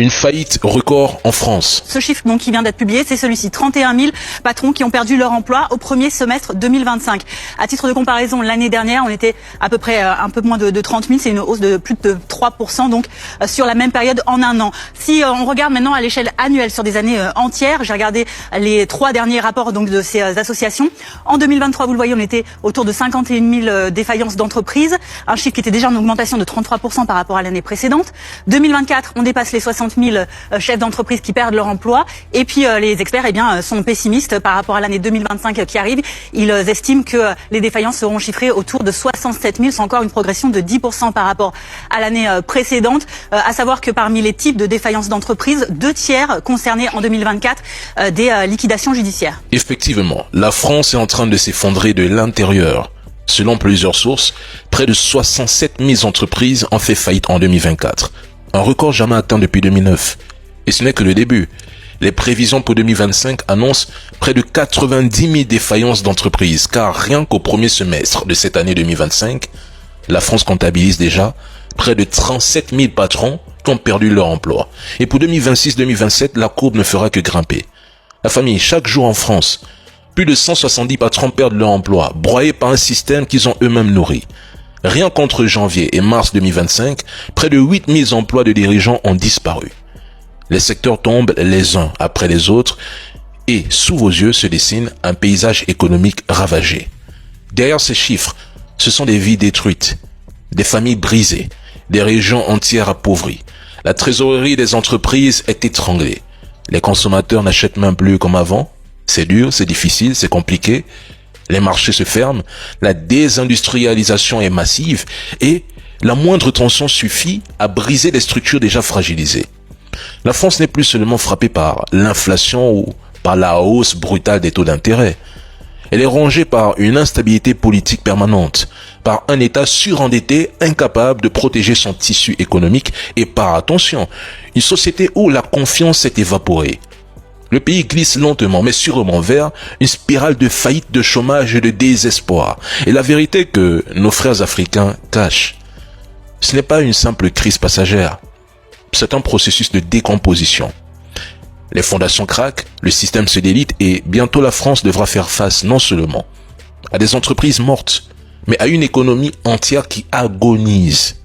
Une faillite record en France. Ce chiffre donc qui vient d'être publié, c'est celui-ci. 31 000 patrons qui ont perdu leur emploi au premier semestre 2025. À titre de comparaison, l'année dernière, on était à peu près un peu moins de 30 000. C'est une hausse de plus de 3% donc sur la même période en un an. Si on regarde maintenant à l'échelle annuelle sur des années entières, j'ai regardé les 3 derniers rapports donc de ces associations. En 2023, vous le voyez, on était autour de 51 000 défaillances d'entreprises, un chiffre qui était déjà en augmentation de 33% par rapport à l'année précédente. 2024, on dépasse les 60 000 chefs d'entreprise qui perdent leur emploi. Et puis les experts sont pessimistes par rapport à l'année 2025 qui arrive. Ils estiment que les défaillances seront chiffrées autour de 67 000. C'est encore une progression de 10% par rapport à l'année précédente. À savoir que parmi les types de défaillances d'entreprise, 2/3 concernés en 2024 des liquidations judiciaires. Effectivement, la France est en train de s'effondrer de l'intérieur. Selon plusieurs sources, près de 67 000 entreprises ont fait faillite en 2024. Un record jamais atteint depuis 2009. Et ce n'est que le début. Les prévisions pour 2025 annoncent près de 90 000 défaillances d'entreprises, car rien qu'au premier semestre de cette année 2025, la France comptabilise déjà près de 37 000 patrons qui ont perdu leur emploi. Et pour 2026-2027, la courbe ne fera que grimper. La famille, chaque jour en France, plus de 170 patrons perdent leur emploi, broyés par un système qu'ils ont eux-mêmes nourri. Rien qu'entre janvier et mars 2025, près de 8 000 emplois de dirigeants ont disparu. Les secteurs tombent les uns après les autres et sous vos yeux se dessine un paysage économique ravagé. Derrière ces chiffres, ce sont des vies détruites, des familles brisées, des régions entières appauvries. La trésorerie des entreprises est étranglée. Les consommateurs n'achètent même plus comme avant. C'est dur, c'est difficile, c'est compliqué. Les marchés se ferment, la désindustrialisation est massive et la moindre tension suffit à briser les structures déjà fragilisées. La France n'est plus seulement frappée par l'inflation ou par la hausse brutale des taux d'intérêt. Elle est rongée par une instabilité politique permanente, par un État surendetté incapable de protéger son tissu économique et par, attention, une société où la confiance s'est évaporée. Le pays glisse lentement mais sûrement vers une spirale de faillite, de chômage et de désespoir. Et la vérité que nos frères africains cachent, ce n'est pas une simple crise passagère. C'est un processus de décomposition. Les fondations craquent, le système se délite et bientôt la France devra faire face non seulement à des entreprises mortes, mais à une économie entière qui agonise.